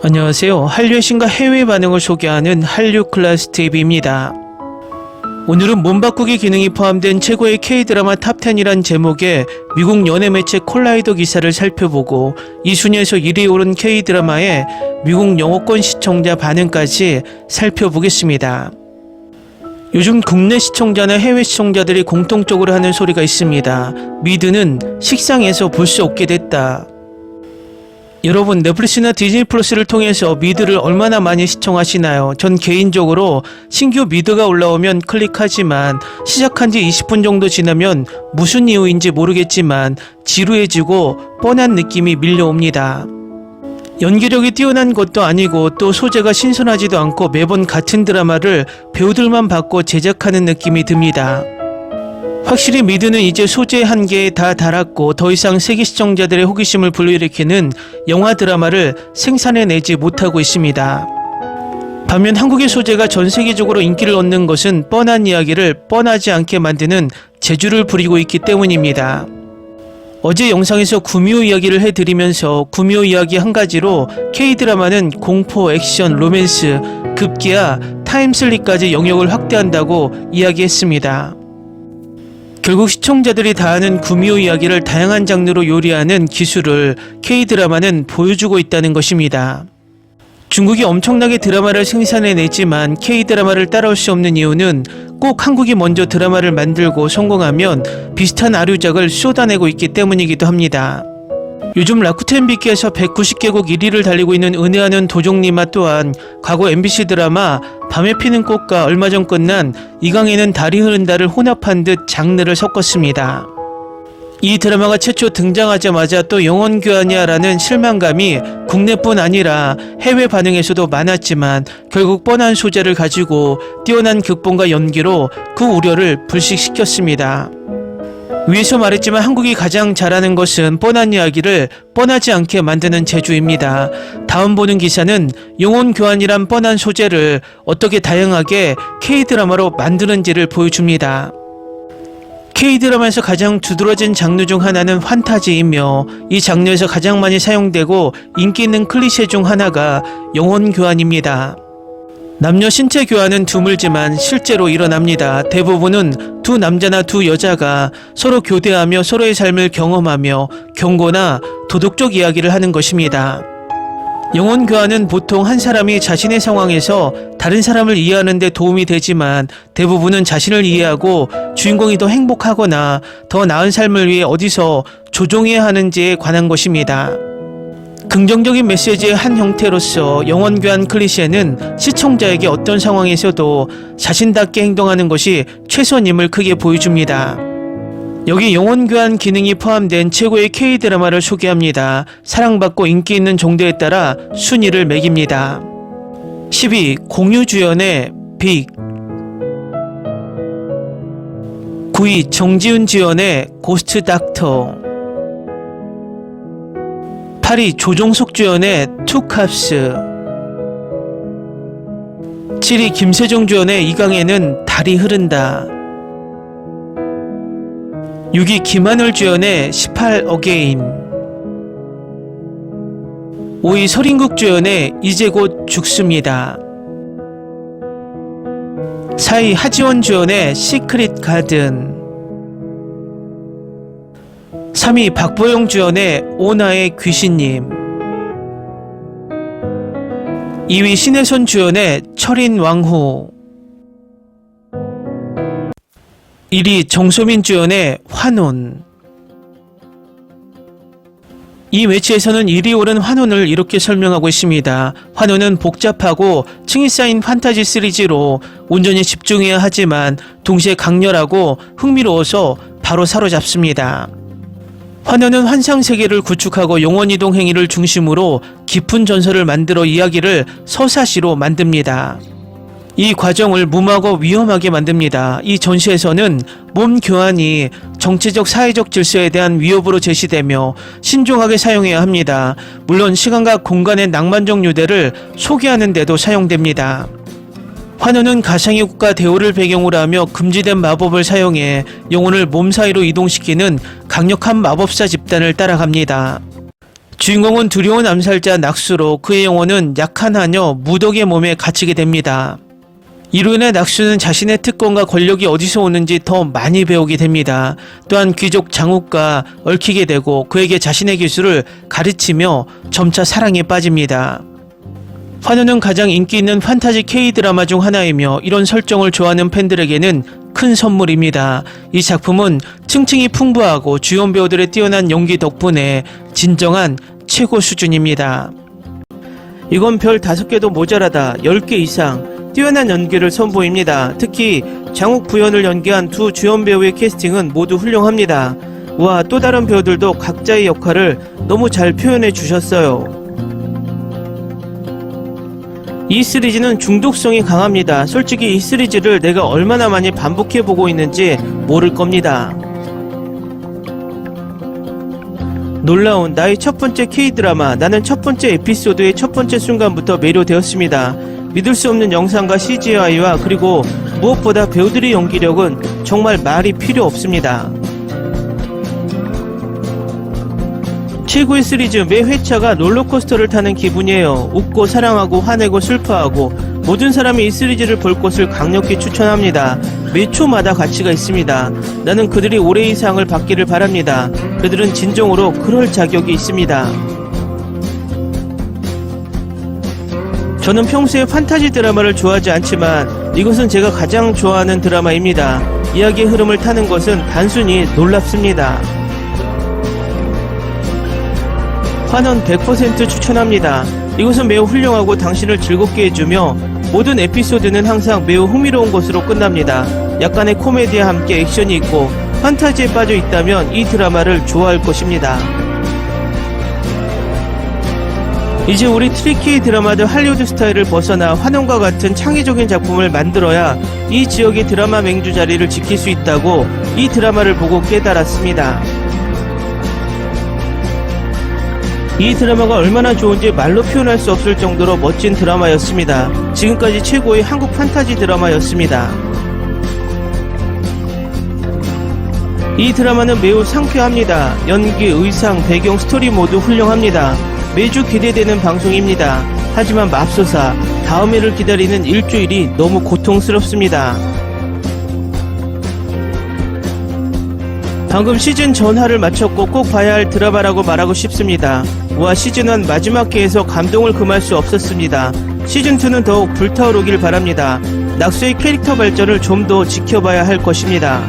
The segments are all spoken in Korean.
안녕하세요. 한류의 신과 해외 반응을 소개하는 한류 클래스 TV입니다. 오늘은 몸바꾸기 기능이 포함된 최고의 K-드라마 탑10이란 제목의 미국 연예 매체 콜라이더 기사를 살펴보고 이 순위에서 1위에 오른 K-드라마의 미국 영어권 시청자 반응까지 살펴보겠습니다. 요즘 국내 시청자나 해외 시청자들이 공통적으로 하는 소리가 있습니다. 미드는 식상해서 볼 수 없게 됐다. 여러분, 넷플릭스나 디즈니 플러스를 통해서 미드를 얼마나 많이 시청하시나요? 전 개인적으로 신규 미드가 올라오면 클릭하지만 시작한 지 20분 정도 지나면 무슨 이유인지 모르겠지만 지루해지고 뻔한 느낌이 밀려옵니다. 연기력이 뛰어난 것도 아니고 또 소재가 신선하지도 않고 매번 같은 드라마를 배우들만 바꿔 제작하는 느낌이 듭니다. 확실히 미드는 이제 소재의 한계에 다 달았고 더 이상 세계 시청자들의 호기심을 불러일으키는 영화 드라마를 생산해내지 못하고 있습니다. 반면 한국의 소재가 전 세계적으로 인기를 얻는 것은 뻔한 이야기를 뻔하지 않게 만드는 재주를 부리고 있기 때문입니다. 어제 영상에서 구미호 이야기를 해드리면서 구미호 이야기 한 가지로 K-드라마는 공포, 액션, 로맨스, 급기야 타임슬립까지 영역을 확대한다고 이야기했습니다. 결국 시청자들이 다 아는 구미호 이야기를 다양한 장르로 요리하는 기술을 K-드라마는 보여주고 있다는 것입니다. 중국이 엄청나게 드라마를 생산해내지만 K-드라마를 따라올 수 없는 이유는 꼭 한국이 먼저 드라마를 만들고 성공하면 비슷한 아류작을 쏟아내고 있기 때문이기도 합니다. 요즘 라쿠텐 빅키에서 190개국 1위를 달리고 있는 은혜하는 도종님아 또한 과거 MBC 드라마 밤에 피는 꽃과 얼마 전 끝난 이강인은 달이 흐른다를 혼합한 듯 장르를 섞었습니다. 이 드라마가 최초 등장하자마자 또 영원 교환이야 라는 실망감이 국내뿐 아니라 해외 반응에서도 많았지만 결국 뻔한 소재를 가지고 뛰어난 극본과 연기로 그 우려를 불식시켰습니다. 위에서 말했지만 한국이 가장 잘하는 것은 뻔한 이야기를 뻔하지 않게 만드는 재주입니다. 다음 보는 기사는 영혼 교환이란 뻔한 소재를 어떻게 다양하게 K-드라마로 만드는지를 보여줍니다. K-드라마에서 가장 두드러진 장르 중 하나는 판타지이며 이 장르에서 가장 많이 사용되고 인기 있는 클리셰 중 하나가 영혼 교환입니다. 남녀 신체 교환은 드물지만 실제로 일어납니다. 대부분은 두 남자나 두 여자가 서로 교대하며 서로의 삶을 경험하며 경고나 도덕적 이야기를 하는 것입니다. 영혼 교환은 보통 한 사람이 자신의 상황에서 다른 사람을 이해하는 데 도움이 되지만 대부분은 자신을 이해하고 주인공이 더 행복하거나 더 나은 삶을 위해 어디서 조종해야 하는지에 관한 것입니다. 긍정적인 메시지의 한 형태로서 영혼교환 클리셰는 시청자에게 어떤 상황에서도 자신답게 행동하는 것이 최선임을 크게 보여줍니다. 여기 영혼교환 기능이 포함된 최고의 K-드라마를 소개합니다. 사랑받고 인기 있는 정도에 따라 순위를 매깁니다. 10위 공유주연의 빅, 9위 정지훈 주연의 고스트 닥터, 8위 조종석 주연의 투캅스, 7위 김세정 주연의 이강인은 달이 흐른다, 6위 김하늘 주연의 18 어게인, 5위 설인국 주연의 이제 곧 죽습니다, 4위 하지원 주연의 시크릿 가든, 3위 박보영 주연의 오나의 귀신님, 2위 신혜선 주연의 철인 왕후, 1위 정소민 주연의 환혼. 이 매체에서는 1위 오른 환혼을 이렇게 설명하고 있습니다. 환혼은 복잡하고 층이 쌓인 판타지 시리즈로 온전히 집중해야 하지만 동시에 강렬하고 흥미로워서 바로 사로잡습니다. 환혼은 환상세계를 구축하고 영혼이동 행위를 중심으로 깊은 전설을 만들어 이야기를 서사시로 만듭니다. 이 과정을 무모하고 위험하게 만듭니다. 이 전시에서는 몸 교환이 정치적 사회적 질서에 대한 위협으로 제시되며 신중하게 사용해야 합니다. 물론 시간과 공간의 낭만적 유대를 소개하는 데도 사용됩니다. 환호는 가상의 국가 대오를 배경으로 하며 금지된 마법을 사용해 영혼을 몸 사이로 이동시키는 강력한 마법사 집단을 따라갑니다. 주인공은 두려운 암살자 낙수로 그의 영혼은 약한 하녀 무덕의 몸에 갇히게 됩니다. 이로 인해 낙수는 자신의 특권과 권력이 어디서 오는지 더 많이 배우게 됩니다. 또한 귀족 장욱과 얽히게 되고 그에게 자신의 기술을 가르치며 점차 사랑에 빠집니다. 환호는 가장 인기 있는 판타지 K-드라마 중 하나이며 이런 설정을 좋아하는 팬들에게는 큰 선물입니다. 이 작품은 층층이 풍부하고 주연 배우들의 뛰어난 연기 덕분에 진정한 최고 수준입니다. 이건 별 5개도 모자라다 10개 이상 뛰어난 연기를 선보입니다. 특히 장욱 부연을 연기한 두 주연 배우의 캐스팅은 모두 훌륭합니다. 와, 또 다른 배우들도 각자의 역할을 너무 잘 표현해 주셨어요. 이 시리즈는 중독성이 강합니다. 솔직히 이 시리즈를 내가 얼마나 많이 반복해보고 있는지 모를 겁니다. 놀라운 나의 첫 번째 K-드라마. 나는 첫 번째 에피소드의 첫 번째 순간부터 매료되었습니다. 믿을 수 없는 영상과 CGI와 그리고 무엇보다 배우들의 연기력은 정말 말이 필요 없습니다. 최고의 시리즈. 매 회차가 롤러코스터를 타는 기분이에요. 웃고 사랑하고 화내고 슬퍼하고 모든 사람이 이 시리즈를 볼 것을 강력히 추천합니다. 매 초마다 가치가 있습니다. 나는 그들이 올해의 상을 받기를 바랍니다. 그들은 진정으로 그럴 자격이 있습니다. 저는 평소에 판타지 드라마를 좋아하지 않지만 이것은 제가 가장 좋아하는 드라마입니다. 이야기의 흐름을 타는 것은 단순히 놀랍습니다. 환원 100% 추천합니다. 이것은 매우 훌륭하고 당신을 즐겁게 해주며 모든 에피소드는 항상 매우 흥미로운 것으로 끝납니다. 약간의 코미디와 함께 액션이 있고 판타지에 빠져 있다면 이 드라마를 좋아할 것입니다. 이제 우리 트리키 드라마들 할리우드 스타일을 벗어나 환원과 같은 창의적인 작품을 만들어야 이 지역의 드라마 맹주 자리를 지킬 수 있다고 이 드라마를 보고 깨달았습니다. 이 드라마가 얼마나 좋은지 말로 표현할 수 없을 정도로 멋진 드라마였습니다. 지금까지 최고의 한국 판타지 드라마였습니다. 이 드라마는 매우 상쾌합니다. 연기, 의상, 배경, 스토리 모두 훌륭합니다. 매주 기대되는 방송입니다. 하지만 맙소사 다음 회를 기다리는 일주일이 너무 고통스럽습니다. 방금 시즌 전화를 마쳤고 꼭 봐야 할 드라마라고 말하고 싶습니다. 와, 시즌1 마지막 회에서 감동을 금할 수 없었습니다. 시즌2는 더욱 불타오르길 바랍니다. 낙수의 캐릭터 발전을 좀 더 지켜봐야 할 것입니다.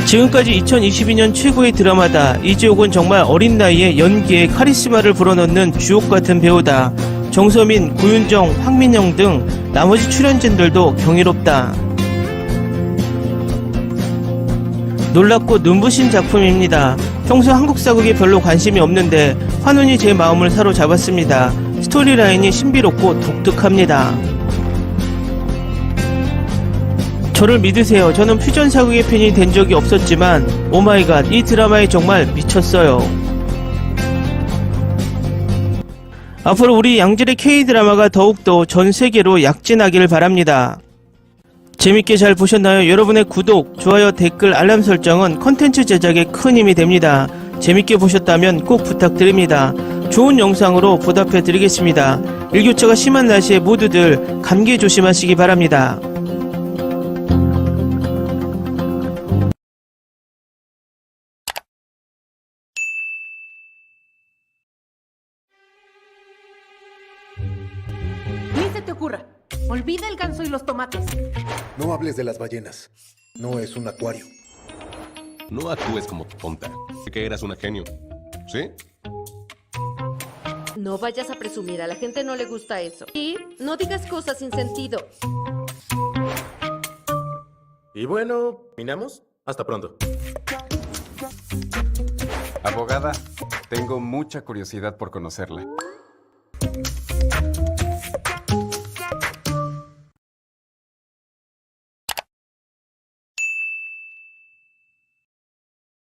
지금까지 2022년 최고의 드라마다. 이지옥은 정말 어린 나이에 연기에 카리스마를 불어넣는 주옥같은 배우다. 정서민, 구윤정, 황민영 등 나머지 출연진들도 경이롭다. 놀랍고 눈부신 작품입니다. 평소 한국 사극에 별로 관심이 없는데 환훈이 제 마음을 사로잡았습니다. 스토리라인이 신비롭고 독특합니다. 저를 믿으세요. 저는 퓨전 사극의 팬이 된 적이 없었지만 오마이갓, 이 드라마에 정말 미쳤어요. 앞으로 우리 양질의 K-드라마가 더욱더 전 세계로 약진하기를 바랍니다. 재밌게 잘 보셨나요? 여러분의 구독, 좋아요, 댓글, 알람 설정은 컨텐츠 제작에 큰 힘이 됩니다. 재밌게 보셨다면 꼭 부탁드립니다. 좋은 영상으로 보답해 드리겠습니다. 일교차가 심한 날씨에 모두들 감기 조심하시기 바랍니다. Ni se te ocurra. Olvida el ganso y los tomates. No hables de las ballenas. No es un acuario. No actúes como tonta. Que eras una genio. ¿Sí? No vayas a presumir, a la gente no le gusta eso. Y no digas cosas sin sentido. Y bueno, ¿terminamos? Hasta pronto. Abogada, tengo mucha curiosidad por conocerla.